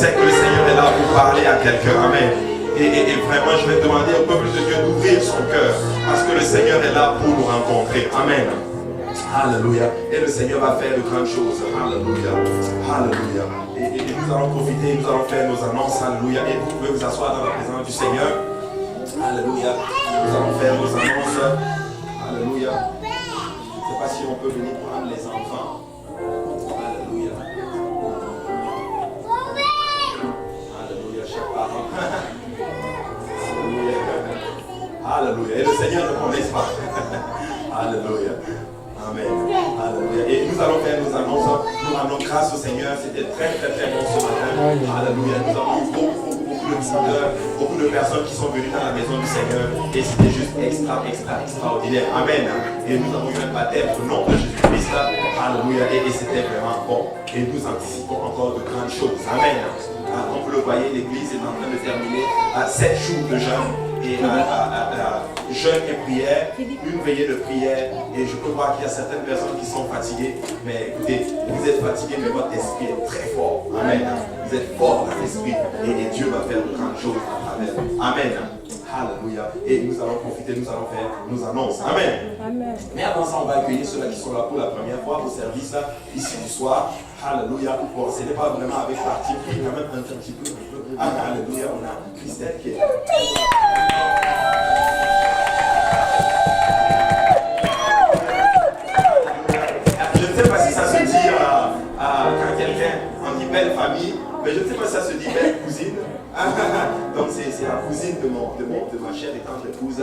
sais que le Seigneur est là pour parler à quelqu'un. Amen. Et vraiment, je vais demander au peuple de Dieu d'ouvrir son cœur. Parce que le Seigneur est là pour nous rencontrer. Amen. Alléluia. Et le Seigneur va faire de grandes choses. Alléluia. Alléluia. Et nous allons profiter, nous allons faire nos annonces. Alléluia. Et vous pouvez vous asseoir dans la présence du Seigneur. Alléluia. Nous allons faire nos annonces. Alléluia. Je ne sais pas si on peut venir prendre les enfants. Alléluia. Alléluia, chers parents. Alléluia. Et le Seigneur ne connaît pas. Alléluia. Amen. Alléluia. Et nous allons faire nos annonces. Nous rendons grâce au Seigneur. C'était très bon ce matin. Alléluia. Nous avons eu beaucoup de personnes qui sont venues dans la maison du Seigneur. Et c'était juste extraordinaire. Amen. Et nous avons eu un baptême au nom de Jésus-Christ. Alléluia. Et c'était vraiment bon. Et nous anticipons encore de grandes choses. Amen. Comme vous le voyez, l'église est en train de terminer 7 jours de jeûne. Et jeûne et prière, une veillée de prière. Et je peux voir qu'il y a certaines personnes qui sont fatiguées. Mais écoutez, vous êtes fatigués, mais votre esprit est très fort. Amen. Vous êtes fort dans l'esprit. Et Dieu va faire de grandes choses à travers. Amen. Alléluia. Et nous allons profiter, nous allons faire nos annonces. Amen. Amen. Mais avant ça, on va accueillir ceux-là qui sont là pour la première fois au service ici du soir. Alléluia. Bon, ce n'est pas vraiment avec parti pris, quand même un petit peu. Alléluia. On a Christelle qui est là. Je ne sais pas si ça se dit quand quelqu'un on dit belle famille, mais je ne sais pas si ça se dit belle cousine. Donc c'est la cousine de ma chère et tendre épouse.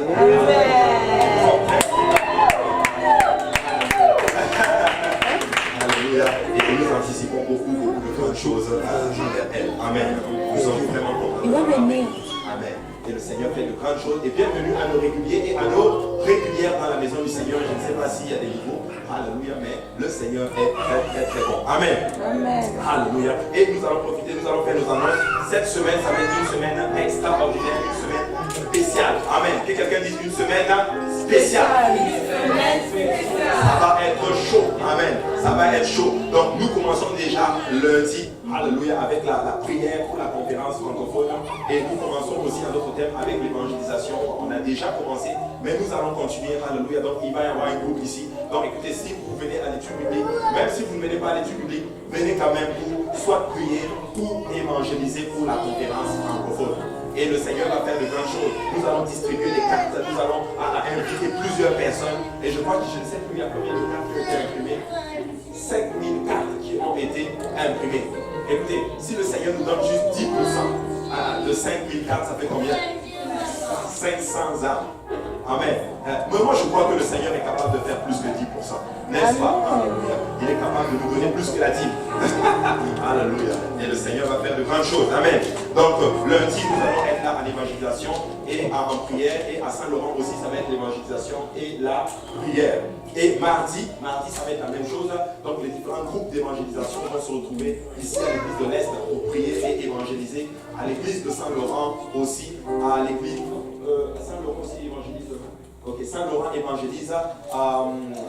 Alléluia. Et nous anticipons beaucoup de bonnes choses envers elle. Amen. Nous sommes vraiment contents. Il va venir. Amen. Et le Seigneur fait de grandes choses. Et bienvenue à nos réguliers et à nos régulières dans la maison du Seigneur. Je ne sais pas s'il y a des niveaux. Alléluia. Mais le Seigneur est très bon. Amen. Amen. Alléluia. Et nous allons profiter, nous allons faire nos annonces. Cette semaine, ça va être une semaine extraordinaire, une semaine spéciale. Amen. Que quelqu'un dise une semaine spéciale. Ça va être chaud. Amen. Ça va être chaud. Donc nous commençons déjà lundi. Alléluia, avec la prière pour la conférence francophone. Et nous commençons aussi à notre thème avec l'évangélisation. On a déjà commencé, mais nous allons continuer. Alléluia, donc il va y avoir un groupe ici. Donc écoutez, si vous venez à l'étude biblique, même si vous ne venez pas à l'étude biblique, venez quand même pour soit prier ou évangéliser pour la conférence francophone. Et le Seigneur va faire de grandes choses. Nous allons distribuer des cartes, nous allons inviter plusieurs personnes. Et je crois que je ne sais plus il y a combien de cartes qui ont été imprimées. 5000 cartes qui ont été imprimées. Écoutez, si le Seigneur nous donne juste 10% de 5000 cartes, ça fait combien? 500 âmes. Amen. Mais moi, je crois que le Seigneur est capable de faire plus que 10%. N'est-ce pas? Alléluia. Il est capable de nous donner plus que la dîme. Alléluia. Et le Seigneur va faire de grandes choses. Amen. Donc, lundi, nous allons être là à l'évangélisation et en prière. Et à Saint-Laurent aussi, ça va être l'évangélisation et la prière. Et mardi, ça va être la même chose. Donc, les différents groupes d'évangélisation vont se retrouver ici à l'église de l'Est pour prier et évangéliser. À l'église de Saint-Laurent aussi. À l'église Saint-Laurent aussi évangélise. Ok, Saint-Laurent évangélise,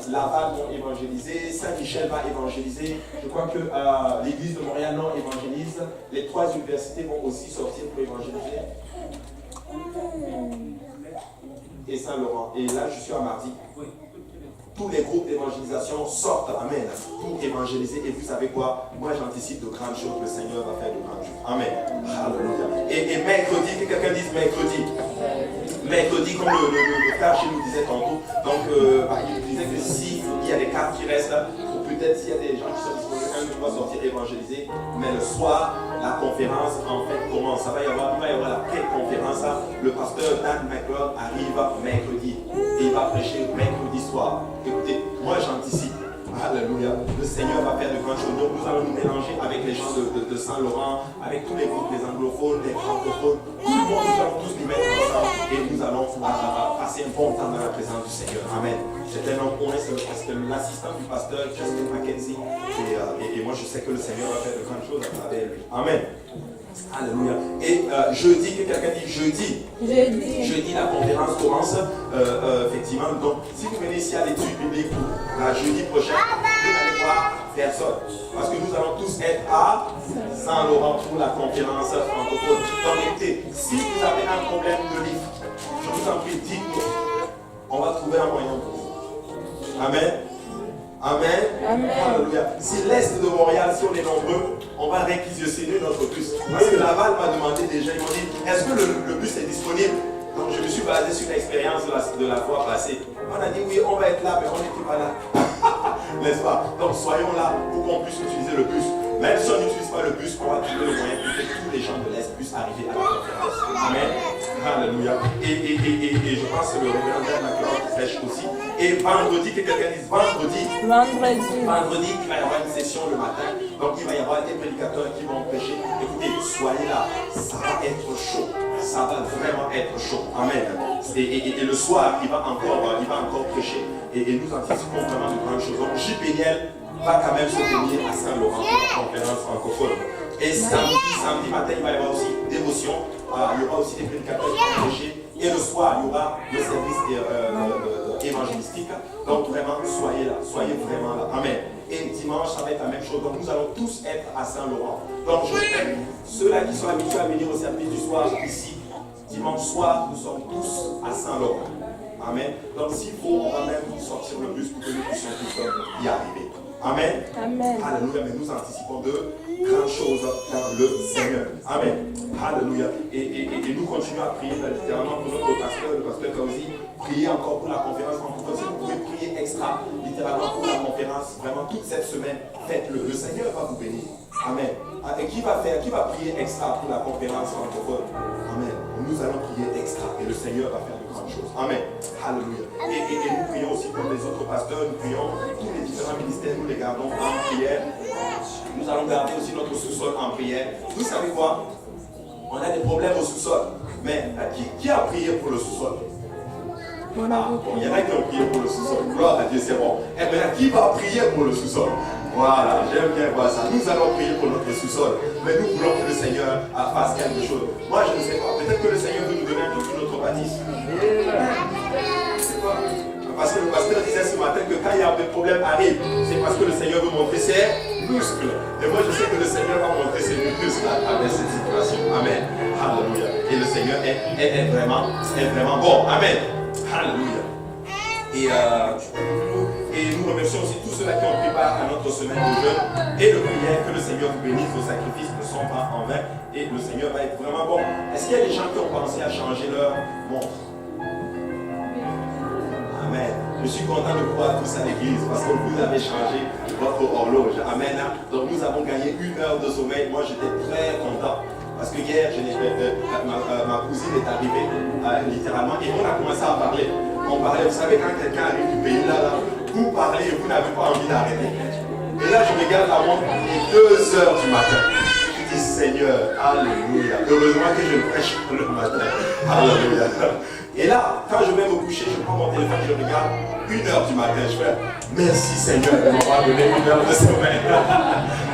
Laval vont évangéliser, Saint-Michel va évangéliser. Je crois que l'église de Montréal non évangélise. Les 3 universités vont aussi sortir pour évangéliser. Et Saint-Laurent. Et là, je suis à mardi. Tous les groupes d'évangélisation sortent, amen, pour évangéliser. Et vous savez quoi? Moi, j'anticipe de grandes choses. Le Seigneur va faire de grandes choses. Amen. Alléluia. Et mercredi, que quelqu'un dise mercredi. Mercredi, comme le frère chez nous disait tantôt, donc il disait que s'il y a des cartes qui restent, ou peut-être s'il y a des gens qui sont disponibles, un va sortir évangéliser, mais le soir, la conférence en fait commence. Il va y avoir la pré-conférence. Le pasteur Dan McLeod arrive mercredi et il va prêcher mercredi soir. Écoutez, moi j'anticipe. Alléluia. Le Seigneur va faire de grandes choses. Donc nous allons nous mélanger avec les gens de Saint-Laurent, avec tous les groupes, les anglophones, les francophones. Tout le monde, nous allons tous nous mettre ensemble et nous allons passer un bon temps dans la présence du Seigneur. Amen. C'est un homme honnête parce que l'assistant du pasteur, Justin Mackenzie, et moi je sais que le Seigneur va faire de grandes choses à travers lui. Amen. Alléluia. Et jeudi, que quelqu'un dit jeudi. Jeudi, la conférence commence. Effectivement, donc si vous venez ici à l'étude biblique, la jeudi prochain, vous n'allez voir personne. Parce que nous allons tous être à Saint-Laurent pour la conférence francophone. Donc écoutez, si vous avez un problème de livre, je vous en prie, dites-nous. On va trouver un moyen pour vous. Amen. Amen. Amen. Alléluia. Si l'Est de Montréal, si on est nombreux, on va réquisitionner notre bus. Parce que Laval m'a demandé déjà, ils m'ont dit, est-ce que le bus est disponible? Donc je me suis basé sur l'expérience de la fois passée. On a dit oui, on va être là, mais on n'était pas là. N'est-ce pas? Donc soyons là pour qu'on puisse utiliser le bus. Même si on n'utilise pas le bus, on va trouver le moyen pour que tous les gens de l'Est puissent arriver à la conférence. Amen. Alléluia. Et je pense que le révérend Macron prêche aussi. Et vendredi, que quelqu'un dise vendredi. Vendredi, il va y avoir une session le matin. Donc il va y avoir des prédicateurs qui vont prêcher. Écoutez, soyez là. Ça va être chaud. Ça va vraiment être chaud. Amen. Et le soir, il va encore prêcher. Et nous anticipons vraiment de grandes choses. Donc JPL va quand même se tenir à Saint-Laurent pour la conférence francophone. Et samedi matin, il va y avoir aussi dévotion. Il y aura aussi des prédicateurs qui vont prêcher. Et le soir, il y aura le service évangélistique. Donc vraiment, soyez là. Soyez vraiment là. Amen. Et dimanche, ça va être la même chose. Donc nous allons tous être à Saint-Laurent. Donc je répète, ceux-là qui sont habitués à venir au service du soir ici, dimanche soir, nous sommes tous à Saint-Laurent. Amen. Donc s'il faut, on va même sortir le bus pour que nous puissions tous y arriver. Amen. Amen. Alléluia. Mais nous anticipons de grandes choses dans le Seigneur. Amen. Alléluia. Et nous continuons à prier littéralement pour notre pasteur, le pasteur Kauzi. Priez encore pour la conférence francophone. Si vous pouvez prier extra, littéralement pour la conférence, vraiment toute cette semaine, faites-le. Le Seigneur va vous bénir. Amen. Et qui va prier extra pour la conférence francophone? Amen. Nous allons prier extra et le Seigneur va faire de grandes choses. Amen. Alléluia. Et nous prions aussi pour les autres pasteurs, nous prions tous les différents ministères, nous les gardons en prière. Nous allons garder aussi notre sous-sol en prière. Vous savez quoi? On a des problèmes au sous-sol. Mais qui a prié pour le sous-sol? Il y en a qui ont prié pour le sous-sol. Gloire à Dieu, c'est bon. Et maintenant, qui va prier pour le sous-sol? Voilà, j'aime bien voir ça. Nous allons prier pour notre sous-sol. Mais nous voulons que le Seigneur fasse quelque chose. Moi, je ne sais pas. Peut-être que le Seigneur veut nous donner un peu une autre bâtisse. Parce que le pasteur disait ce matin que quand il y a des problèmes arrivent, c'est parce que le Seigneur veut montrer ses muscles. Et moi, je sais que le Seigneur va montrer ses muscles avec cette situation. Amen. Alléluia. Et le Seigneur est vraiment bon. Amen. Alléluia. Et nous remercions aussi tous ceux-là qui ont pris part à notre semaine de jeûne et de prière. Que le Seigneur vous bénisse, vos sacrifices ne sont pas en vain et le Seigneur va être vraiment bon. Est-ce qu'il y a des gens qui ont pensé à changer leur montre? Amen. Je suis content de vous voir tous à l'église parce que vous avez changé votre horloge. Amen. Donc nous avons gagné 1 heure de sommeil. Moi j'étais très content. Parce que hier, ma cousine est arrivée littéralement et on a commencé à parler. On parlait, vous savez, quand quelqu'un arrive du pays là, vous parlez et vous n'avez pas envie d'arrêter. Et là, je regarde la montre, il est 2 heures du matin. Je dis, Seigneur, alléluia. Heureusement que je prêche le matin. Alléluia. Et là, quand je vais me coucher, je prends mon téléphone, je regarde 1 heure du matin. Je fais, merci Seigneur de m'avoir donné 1 heure de sommeil.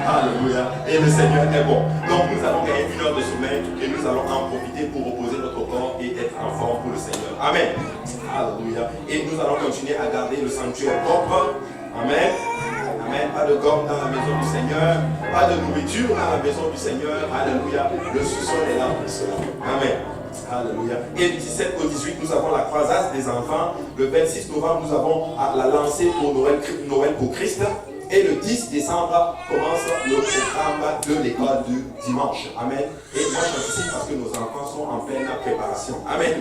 Alléluia. Et le Seigneur est bon. Donc nous allons gagner 1 heure de sommeil et nous allons en profiter pour reposer notre corps et être en forme pour le Seigneur. Amen. Alléluia. Et nous allons continuer à garder le sanctuaire propre. Amen. Amen. Pas de gomme dans la maison du Seigneur. Pas de nourriture dans la maison du Seigneur. Alléluia. Le sous-sol est là pour cela. Amen. Alléluia. Et du 17 au 18, nous avons la croisade des enfants. Le 26 novembre, nous avons la lancée pour Noël pour Christ. Et le 10 décembre commence le programme de l'école du dimanche. Amen. Et moi j'anticipe parce que nos enfants sont en pleine préparation. Amen.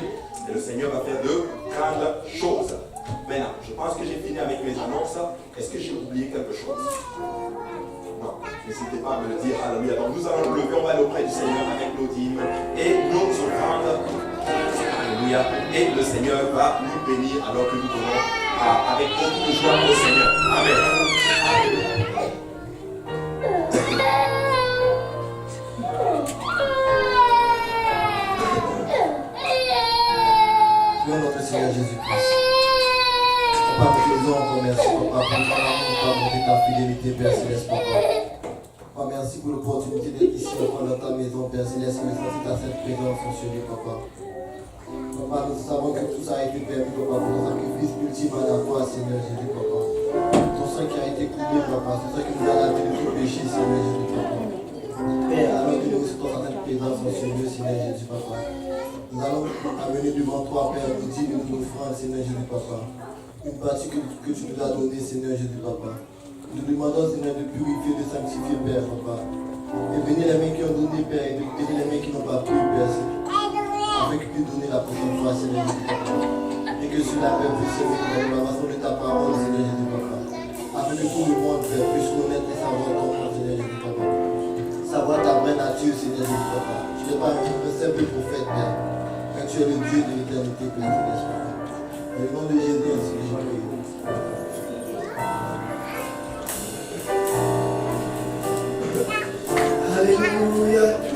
Et le Seigneur va faire de grandes choses. Maintenant, je pense que j'ai fini avec mes annonces. Est-ce que j'ai oublié quelque chose? Non, n'hésitez pas à me le dire. Alléluia. Donc nous allons nous lever, on va aller auprès du Seigneur avec nos dîmes et nos offrandes. Alléluia. Et le Seigneur va nous bénir alors que nous donnons avec beaucoup de joie au Seigneur. Amen. Seigneur notre Seigneur Jésus-Christ. Papa, nous te disons encore merci, Papa, pour monter ta fidélité, Père Céleste, Papa. Papa, merci pour l'opportunité d'être ici encore dans ta maison, Père Céleste, et sentir ta sainte présence sur nous, Papa. Papa, nous savons que tout ça a été permis, Papa, pour ton sacrifice ultime à la croix, Seigneur Jésus, Papa. Ton sang qui a été coulé, Papa, ton sang qui nous a lavé de tout péché, Seigneur Jésus, Papa. Père, alors que nous restons dans ta présence en ce lieu, Seigneur Jésus, Papa. Nous allons amener devant toi, Père, nous dire de nos offrandes, Seigneur Jésus, Papa. Une partie que tu nous as donnée, Seigneur Jésus, Papa. Nous demandons, Seigneur, de purifier, de sanctifier, Père, Papa. Et bénir les mains qui ont donné, Père, et de bénir les mains qui n'ont pas pu, Père, afin que tu puisses donner la prochaine fois, Seigneur Jésus, Papa. Et que cela, Père, puisse servir dans la façon de ta parole, Seigneur Jésus, Papa. Afin que tout le monde, Père, puisse connaître et savoir ton nom, Seigneur Jésus, Papa. Savoir ta vraie nature, Seigneur Jésus, Papa. Tu n'es pas un simple prophète, Père. Mais tu es le Dieu de l'éternité, Père, Papa. Dans le nom de Jésus, ainsi que je prie. Alléluia.